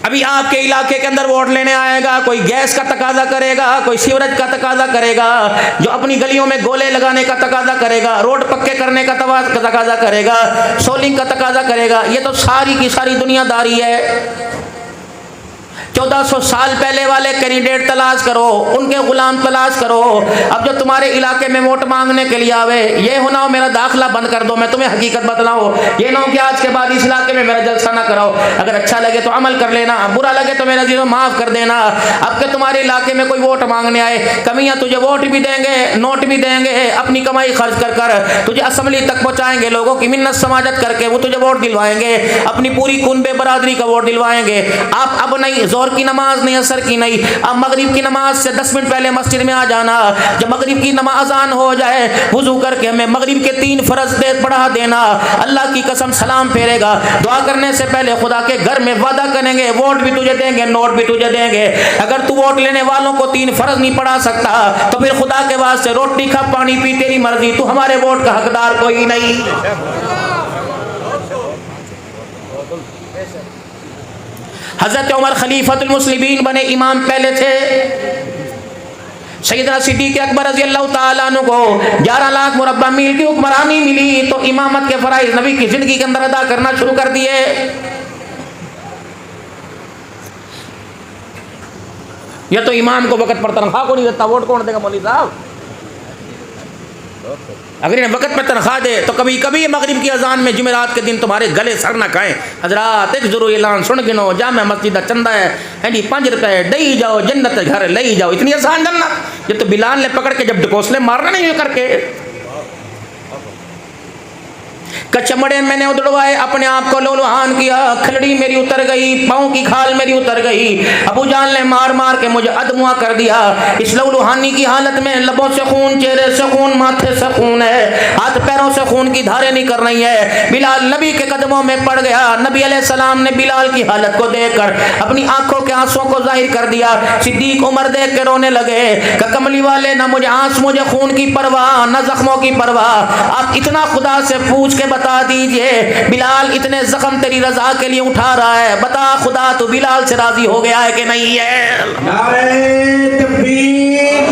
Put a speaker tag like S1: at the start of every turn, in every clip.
S1: ابھی آپ کے علاقے کے اندر ووٹ لینے آئے گا، کوئی گیس کا تقاضا کرے گا، کوئی سیوریج کا تقاضا کرے گا، جو اپنی گلیوں میں گولے لگانے کا تقاضا کرے گا، روڈ پکے کرنے کا تقاضا کرے گا، سولنگ کا تقاضا کرے گا. یہ تو ساری کی ساری دنیا داری ہے. 1400 سال پہلے والے کینڈیڈیٹ تلاش کرو، ان کے غلام تلاش کرو. اب جو تمہارے علاقے میں ووٹ مانگنے کے لیے آوے، یہ ہونا ہو میرا داخلہ بند کر دو، میں تمہیں حقیقت بتلاؤں. یہ نہ ہو کہ آج کے بعد اس علاقے میں میرا جلسہ نہ کراؤ، اگر اچھا لگے تو عمل کر لینا، برا لگے تو میرا عزیزو معاف کر دینا. اب کہ تمہارے علاقے میں کوئی ووٹ مانگنے آئے، کمیاں تجھے ووٹ بھی دیں گے، نوٹ بھی دیں گے، اپنی کمائی خرچ کر کر تجھے اسمبلی تک پہنچائیں گے، لوگوں کی منت سماجت کر کے وہ تجھے ووٹ دلوائیں گے، اپنی پوری کنبے برادری کا ووٹ دلوائیں گے. آپ اب نہیں، زور کی نماز نہیں، اثر کی نہیں، اب مغرب کی نماز سے 10 منٹ پہلے مسجد میں آ جانا. جب مغرب کی نماز اذان ہو جائے، وضو کر کے ہمیں مغرب کے 3 فرض پڑھا دینا. اللہ کی قسم سلام پھیرے گا، دعا کرنے سے پہلے خدا کے گھر میں وعدہ کریں گے ووٹ بھی تجھے دیں گے، نوٹ بھی تجھے دیں گے. اگر تو ووٹ لینے والوں کو 3 فرض نہیں پڑھا سکتا تو پھر خدا کے واسطے روٹی کھا، پانی پی، تیری مرضی، تو ہمارے ووٹ کا حقدار کوئی نہیں. حضرت عمر خلیفۃ المسلمین بنے، امام پہلے تھے. سیدنا صدیق اکبر رضی اللہ تعالیٰ عنہ کو 11 لاکھ مربع میل کی حکمرانی ملی تو امامت کے فرائض نبی کی زندگی کے اندر ادا کرنا شروع کر دیے. یہ تو امام کو وقت پر تنخواہ کو نہیں دیتا، ووٹ کون دے گا مولوی صاحب؟ اگر انہیں وقت پر تنخواہ دے تو کبھی کبھی مغرب کی اذان میں جمعرات کے دن تمہارے گلے سر نہ کھائیں. حضرات ایک ضرور اعلان سن گنو، جامع مسجد چندہ ہے 5 روپے دئی جاؤ، جنت گھر لئی جاؤ. اتنی آسان جنت؟ یہ تو بلال نے پکڑ کے جب ڈکوسلے مارنا نہیں کر کے، کچمڑے میں نے ادڑوائے، اپنے آپ کو لولوہان کیا، کھلڑی میری اتر گئی، پاؤں کی کھال میری اتر گئی. ابو جان نے مار مار کے مجھے ادموا کر دیا. اس لولوہانی کی حالت میں لبوں سے خون، چہرے سے خون، ماتھے سے خون ہے، ہاتھ پیروں سے خون کی دھاریں نکل رہی ہے. بلال نبی کے قدموں میں پڑ گیا. نبی علیہ السلام نے بلال کی حالت کو دیکھ کر اپنی آنکھوں کے آنسوں کو ظاہر کر دیا. صدیق عمر دیکھ کے رونے لگے کہ کملی والے، نہ مجھے مجھے خون کی پرواہ، نہ زخموں کی پرواہ. آپ اتنا خدا سے پوچھ کے بتا دیجئے، بلال اتنے زخم تیری رضا کے لیے اٹھا رہا ہے، بتا خدا تو بلال سے راضی ہو گیا ہے کہ نہیں ہے؟
S2: نعرہ تکبیر،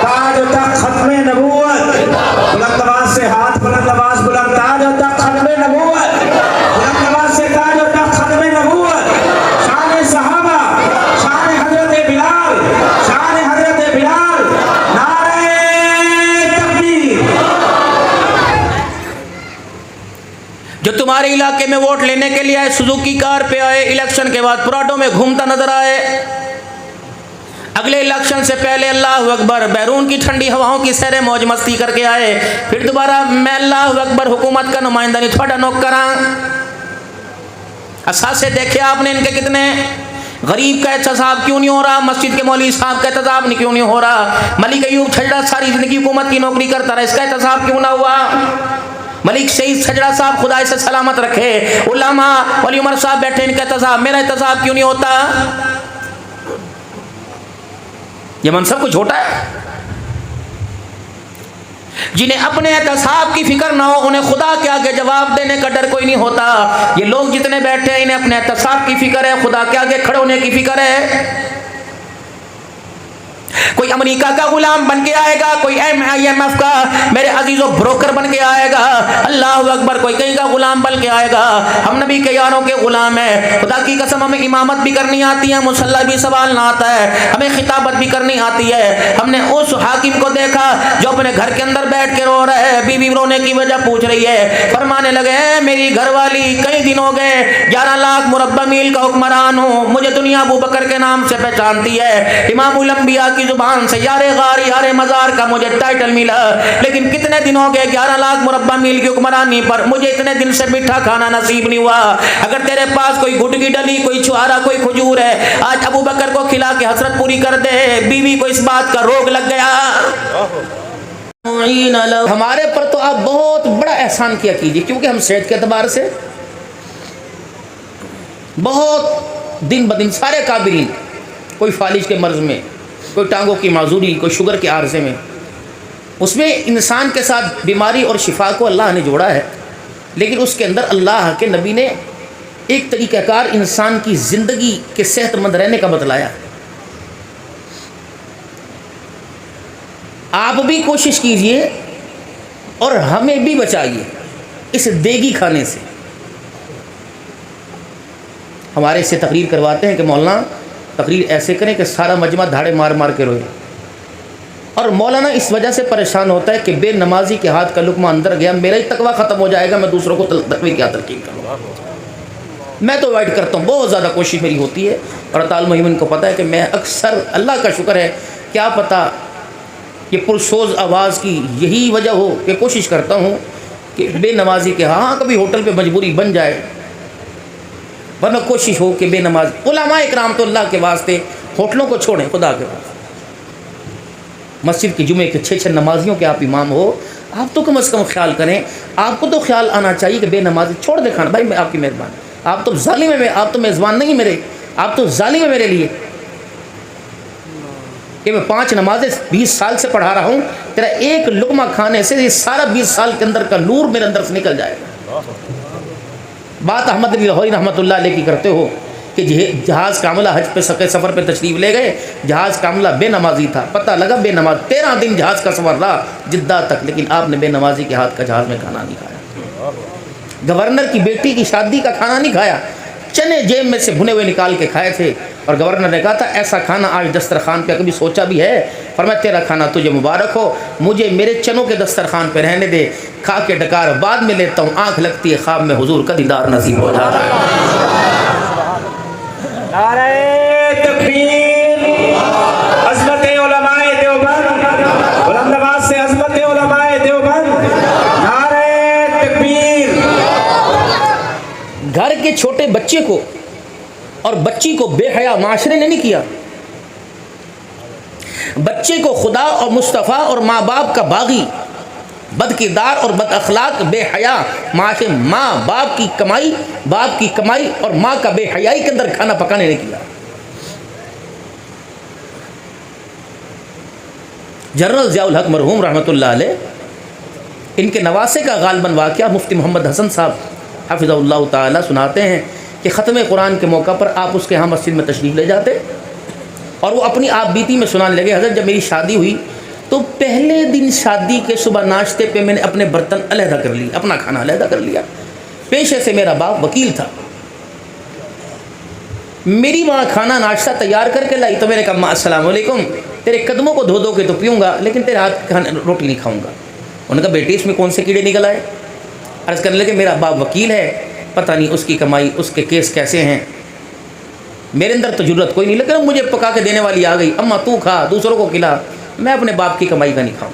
S2: تاج و تخت ختم نبوت، بلند آواز سے ہاتھ، بلند آواز، بلند تاج و تخت ختم نبوت، بلند آواز سے تاج و تخت ختم نبوت، شان صحابہ، شان حضرت بلال، شان حضرت بلال. نعرہ تکبیر.
S1: جو تمہارے علاقے میں ووٹ لینے کے لیے آئے، سوزوکی کار پہ آئے، الیکشن کے بعد پراڈو میں گھومتا نظر آئے، اگلے الیکشن سے پہلے اللہ اکبر بیرون کی ٹھنڈی ہواؤں کی سیر موج مستی کر کے آئے، پھر دوبارہ میں اللہ اکبر حکومت کا نمائندہ نہیں، تھوڑا نوکراں. اثاثے دیکھے آپ نے ان کے کتنے. غریب کا احتساب کیوں نہیں ہو رہا؟ مسجد کے مولوی صاحب کا احتساب کیوں نہیں ہو رہا؟ ملک ایوب چھجڑا ساری زندگی حکومت کی نوکری کرتا رہا، اس کا احتساب کیوں نہ ہوا؟ ملک شہید چھجڑا صاحب خدا اسے سلامت رکھے، علماء ولی عمر صاحب بیٹھے، ان کا احتساب، میرا احتساب کیوں نہیں ہوتا؟ یہ منصب کچھ چھوٹا ہے؟ جنہیں اپنے احتساب کی فکر نہ ہو، انہیں خدا کے آگے جواب دینے کا ڈر کوئی نہیں ہوتا. یہ لوگ جتنے بیٹھے ہیں، انہیں اپنے احتساب کی فکر ہے، خدا کے آگے کھڑے ہونے کی فکر ہے. کوئی امریکہ کا غلام بن کے آئے گا، کوئی IMF کا میرے عزیزوں بروکر بن کے آئے گا، اللہ اکبر، کوئی کہیں کا غلام بن کے آئے گا. ہم نبی کے یاروں کے غلام ہیں. خدا کی قسم ہمیں امامت بھی کرنی آتی ہے، مصلی بھی سنبھالنا آتا ہے، ہمیں خطابت بھی کرنی آتی ہے. ہم نے اس حاکم کو دیکھا جو اپنے گھر کے اندر بیٹھ کے رو رہا ہے، بیوی رونے کی وجہ پوچھ رہی ہے، فرمانے لگے میری گھر والی کئی دن ہو گئے 11 لاکھ مربع میل کا حکمران ہوں، مجھے دنیا ابو بکر کے نام سے پہچانتی ہے، امام الانبیاء کی زبان سے یار غار یار مزار کا مجھے ٹائٹل ملا، لیکن کتنے دن ہو گئے 11 لاکھ مربع میل کی حکمرانی پر مجھے اتنے دن سے میٹھا کھانا نصیب نہیں ہوا. اگر تیرے پاس کوئی گٹکی ڈلی، کوئی چھوارا، کوئی کھجور ہے، آج ابو بکر کو کھلا کے حسرت پوری کر دے. بیوی کو اس بات کا روگ لگ گیا. ہمارے پر تو آپ بہت بڑا احسان کیا کیجیے، کیونکہ ہم صحت کے اعتبار سے بہت دن بدن سارے کابرین، کوئی فالج کے مرض میں، کوئی ٹانگوں کی معذوری، کوئی شوگر کے عارضے میں، اس میں انسان کے ساتھ بیماری اور شفا کو اللہ نے جوڑا ہے، لیکن اس کے اندر اللہ کے نبی نے ایک طریقہ کار انسان کی زندگی کے صحت مند رہنے کا بتلایا. آپ بھی کوشش کیجئے اور ہمیں بھی بچائیے اس دیگی کھانے سے. ہمارے سے تقریر کرواتے ہیں کہ مولانا تقریر ایسے کریں کہ سارا مجمع دھاڑے مار مار کے روئے. اور مولانا اس وجہ سے پریشان ہوتا ہے کہ بے نمازی کے ہاتھ کا لقمہ اندر گیا، میرا ہی تقویٰ ختم ہو جائے گا، میں دوسروں کو تقوی کیا تلقین کروں. میں تو اوائڈ کرتا ہوں، بہت زیادہ کوشش میری ہوتی ہے. اور تعالی محمن کو پتہ ہے کہ میں اکثر، اللہ کا شکر ہے، کیا پتہ یہ پرسوز آواز کی یہی وجہ ہو کہ کوشش کرتا ہوں کہ بے نمازی کے ہاں کبھی ہوٹل پہ مجبوری بن جائے، ورنہ کوشش ہو کہ بے نماز. علماء اکرام تو اللہ کے واسطے ہوٹلوں کو چھوڑیں، خدا کے واسطے. مسجد کے جمعے کے 6 نمازیوں کے آپ امام ہو، آپ تو کم از کم خیال کریں. آپ کو تو خیال آنا چاہیے کہ بے نمازی چھوڑ دے کھانا. بھائی میں آپ کی مہربان، آپ تو ظالم ہے، آپ تو میزبان نہیں میرے، آپ تو ظالم ہے میرے لیے کہ میں 5 نمازیں 20 سال سے پڑھا رہا ہوں، تیرا ایک لقمہ کھانے سے یہ سارا 20 سال کے اندر کا نور میرے اندر سے نکل جائے گا. بات احمد علی لاہوری رحمۃ اللہ علیہ کی کرتے ہو کہ جہاز کاملہ حج پہ سفر پہ تشریف لے گئے، جہاز کاملہ بے نمازی تھا، پتہ لگا بے نماز. 13 دن جہاز کا سفر رہا جدہ تک، لیکن آپ نے بے نمازی کے ہاتھ کا جہاز میں کھانا نہیں کھایا. گورنر کی بیٹی کی شادی کا کھانا نہیں کھایا، چنے جیب میں سے بھنے ہوئے نکال کے کھائے تھے. اور گورنر نے کہا تھا ایسا کھانا آج دسترخوان پہ کبھی سوچا بھی ہے؟ فرمایا تیرا کھانا تجھے مبارک ہو، مجھے میرے چنوں کے دسترخوان پہ رہنے دے، کھا کے ڈکار بعد میں لیتا ہوں. آنکھ لگتی ہے خواب میں حضور کا دیدار نصیب ہو جاتا ہے.
S2: نعرہ تکبیر، عظمت علماء دیوبند، بلند آواز سے عظمت علماء دیوبند، نعرہ تکبیر.
S1: گھر کے چھوٹے بچے کو اور بچی کو بے حیا معاشرے نے نہیں کیا. بچے کو خدا اور مصطفیٰ اور ماں باپ کا باغی، بد کردار اور بد اخلاق بے حیا معاشرے، ماں باپ کی کمائی اور ماں کا بے حیائی کے اندر کھانا پکانے نے کیا. جنرل ضیاء الحق مرحوم رحمۃ اللہ علیہ، ان کے نواسے کا غالباً واقعہ مفتی محمد حسن صاحب حفظہ اللہ تعالی سناتے ہیں کہ ختم قرآن کے موقع پر آپ اس کے ہاں مسجد میں تشریف لے جاتے اور وہ اپنی آپ بیتی میں سنانے لگے، حضرت جب میری شادی ہوئی تو پہلے دن شادی کے صبح ناشتے پہ میں نے اپنے برتن علیحدہ کر لیے، اپنا کھانا علیحدہ کر لیا. پیشے سے میرا باپ وکیل تھا. میری ماں کھانا ناشتہ تیار کر کے لائی تو میں نے کہا السلام علیکم، تیرے قدموں کو دھو دھو کے تو پیوں گا لیکن تیرے ہاتھ روٹی نہیں کھاؤں گا. انہوں نے کہا بیٹی اس میں کون سے کیڑے نکل آئے؟ عرض کرنے لگے میرا باپ وکیل ہے، پتہ نہیں اس کی کمائی، اس کے کیس کیسے ہیں. میرے اندر تو ضرورت کوئی نہیں، لیکن مجھے پکا کے دینے والی آ گئی، اماں تو کھا، دوسروں کو کھلا، میں اپنے باپ کی کمائی کا نہیں کھاؤں.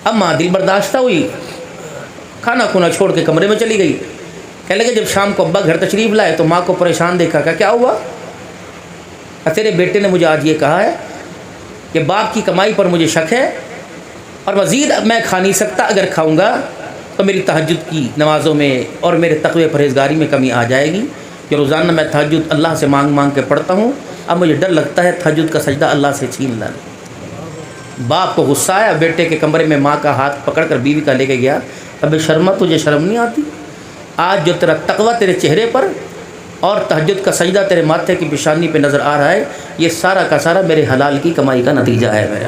S1: اماں دل برداشتہ ہوئی، کھانا کھونا چھوڑ کے کمرے میں چلی گئی. کہنے لگے جب شام کو ابا گھر تشریف لائے تو ماں کو پریشان دیکھا، کہ کیا ہوا؟ تیرے بیٹے نے مجھے آج یہ کہا ہے کہ باپ کی کمائی پر مجھے شک ہے اور مزید میں کھا نہیں سکتا، اگر کھاؤں گا تو میری تہجد کی نمازوں میں اور میرے تقوی پرہیزگاری میں کمی آ جائے گی کہ روزانہ میں تہجد اللہ سے مانگ مانگ کے پڑھتا ہوں، اب مجھے ڈر لگتا ہے تہجد کا سجدہ اللہ سے چھین لانا. باپ کو غصہ آیا، بیٹے کے کمرے میں ماں کا ہاتھ پکڑ کر بیوی کا لے کے گیا. اب شرما تجھے شرم نہیں آتی؟ آج جو تیرا تقوی تیرے چہرے پر اور تہجد کا سجدہ تیرے ماتھے کی پیشانی پہ نظر آ رہا ہے، یہ سارا کا سارا میرے حلال کی کمائی کا نتیجہ ہے.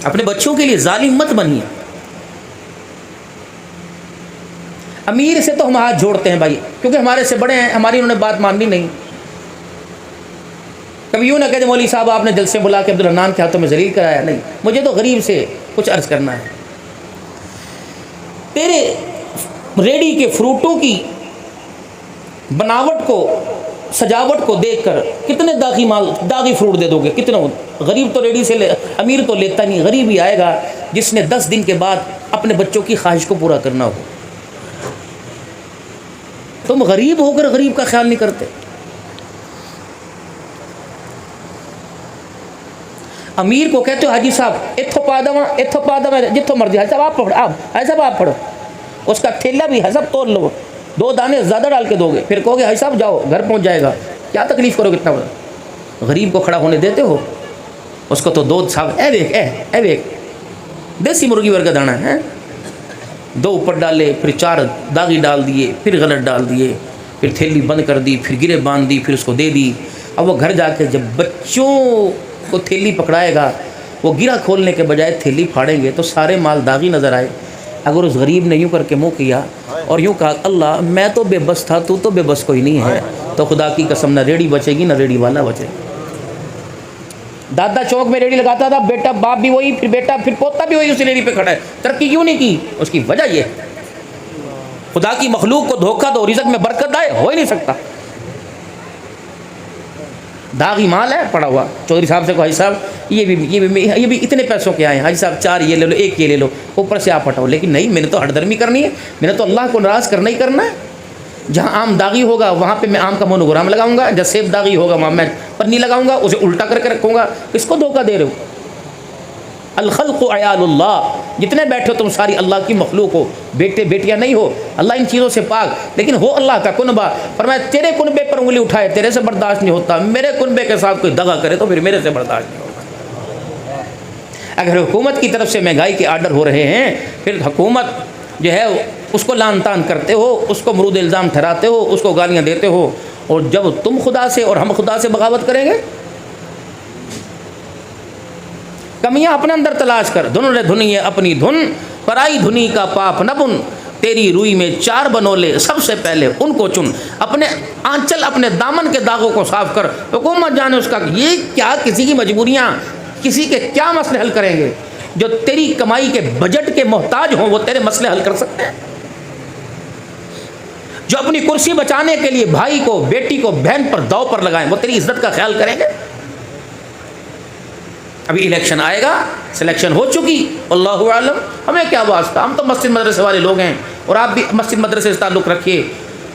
S1: اپنے بچوں کے لیے ظالم مت بنیے. امیر سے تو ہم ہاتھ جوڑتے ہیں بھائی، کیونکہ ہمارے سے بڑے ہیں، ہماری انہوں نے بات ماننی نہیں. کبھی یوں نہ کہتے مولوی صاحب آپ نے جلسے بلا کے عبدالرحمن کے ہاتھوں میں ذلیل کرایا. نہیں، مجھے تو غریب سے کچھ عرض کرنا ہے. تیرے ریڑی کے فروٹوں کی بناوٹ کو، سجاوٹ کو دیکھ کر کتنے داغی فروٹ دے دو گے؟ کتنا غریب تو ریڑی سے امیر تو لیتا نہیں. غریب ہی آئے گا جس نے 10 دن کے بعد اپنے بچوں کی خواہش کو پورا کرنا ہو. تم غریب ہو کر غریب کا خیال نہیں کرتے. امیر کو کہتے ہو حاجی صاحب اتھو پا دوا جتھوں مرضی، حاجی صاحب آپ پڑھو، حاجی صاحب آپ پڑھو. اس کا ٹھیلا بھی حاجی صاحب توڑ لو، 2 دانے زیادہ ڈال کے دو گے، پھر کہو گے حاجی صاحب جاؤ گھر پہنچ جائے گا، کیا تکلیف کرو کتنا بڑا. غریب کو کھڑا ہونے دیتے ہو؟ اس کو تو 2 صاحب اے دیکھ دیسی مرغی ورگا دانا ہے. 2 اوپر ڈالے، پھر 4 داغی ڈال دیے، پھر غلط ڈال دیے، پھر تھیلی بند کر دی، پھر گرے باندھ دی، پھر اس کو دے دی۔ اب وہ گھر جا کے جب بچوں کو تھیلی پکڑائے گا، وہ گرہ کھولنے کے بجائے تھیلی پھاڑیں گے تو سارے مال داغی نظر آئے۔ اگر اس غریب نے یوں کر کے منہ کیا اور یوں کہا اللہ میں تو بے بس تھا، تو بے بس کوئی نہیں ہے، تو خدا کی قسم نہ ریڑھی بچے گی نہ ریڑھی والا بچے گا۔ دادا چوک میں ریڑھی لگاتا تھا، بیٹا باپ بھی وہی، پھر بیٹا پھر پوتا بھی وہی اسی ریڑھی پہ کھڑا ہے۔ ترقی کیوں نہیں کی؟ اس کی وجہ یہ ہے خدا کی مخلوق کو دھوکہ دو، رزق میں برکت آئے، ہو ہی نہیں سکتا۔ داغی مال ہے پڑا ہوا، چودھری صاحب سے کہا حاجی صاحب یہ بھی اتنے پیسوں کے آئے ہیں، حاجی صاحب 4 یہ لے لو، 1 یہ لے لو، اوپر سے آپ ہٹاؤ۔ لیکن نہیں، میں نے تو ہٹ درمی کرنی ہے، میں نے تو اللہ کو ناراض کرنا ہی کرنا ہے۔ جہاں آم داغی ہوگا وہاں پہ میں آم کا مونوگرام لگاؤں گا، جب سیب داغی ہوگا وہاں میں پنی لگاؤں گا، اسے الٹا کر کے رکھوں گا۔ کس کو دھوکہ دے رہے ہو؟ الخلق عیال اللہ، جتنے بیٹھے ہو تم ساری اللہ کی مخلوق ہو، بیٹے بیٹیاں نہیں ہو، اللہ ان چیزوں سے پاک، لیکن ہو اللہ کا کنبہ۔ فرمایا تیرے کنبے پر انگلی اٹھائے تیرے سے برداشت نہیں ہوتا، میرے کنبے کے ساتھ کوئی دغا کرے تو پھر میرے سے برداشت نہیں ہوگا۔ اگر حکومت کی طرف سے مہنگائی کے آرڈر ہو رہے ہیں، پھر حکومت جو ہے اس کو لان تان کرتے ہو، اس کو مرود الزام ٹھہراتے ہو، اس کو گالیاں دیتے ہو، اور جب تم خدا سے اور ہم خدا سے بغاوت کریں گے، کمیاں اپنے اندر تلاش کر۔ دھن رے دھنی اپنی دھن، پرائی دھنی کا پاپ نہ بن، تیری روئی میں 4 بنولے سب سے پہلے ان کو چن۔ اپنے آنچل اپنے دامن کے داغوں کو صاف کر۔ حکومت جانے اس کا یہ کیا کسی کی مجبوریاں، کسی کے کیا مسئلے حل کریں گے؟ جو تیری کمائی کے بجٹ کے محتاج ہوں وہ تیرے مسئلے حل کر سکتے ہیں؟ جو اپنی کرسی بچانے کے لیے بھائی کو، بیٹی کو، بہن پر داؤ پر لگائیں وہ تیری عزت کا خیال کریں گے؟ ابھی الیکشن آئے گا، سلیکشن ہو چکی، اللہ عالم، ہمیں کیا واسطہ، ہم تو مسجد مدرسے والے لوگ ہیں، اور آپ بھی مسجد مدرسے سے تعلق رکھیے۔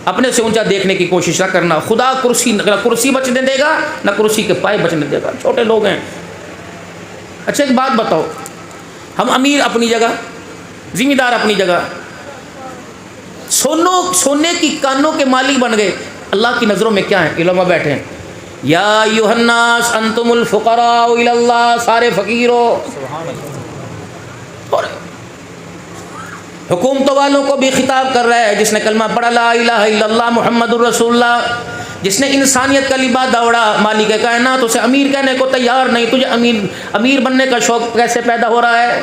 S1: اپنے سے اونچا دیکھنے کی کوشش نہ کرنا۔ خدا کرسی بچنے دے گا نہ کرسی کے پائے بچنے دے گا، چھوٹے لوگ ہیں۔ اچھا ایک بات بتاؤ، ہم امیر اپنی جگہ، ذمہ دار اپنی جگہ، سونے کی کانوں کے مالک بن گئے، اللہ کی نظروں میں کیا ہیں؟ علماء بیٹھے ہیں، یا ایھا الناس انتم الفقراء الی اللہ، سارے فقیر ہو۔ اور حکومتوں والوں کو بھی خطاب کر رہا ہے، جس نے کلمہ پڑھا لا الہ الا اللہ محمد الرسول اللہ، جس نے انسانیت کا لباس اوڑھا، مالک کائنات اسے امیر کہنے کو تیار نہیں۔ تجھے امیر بننے کا شوق کیسے پیدا ہو رہا ہے؟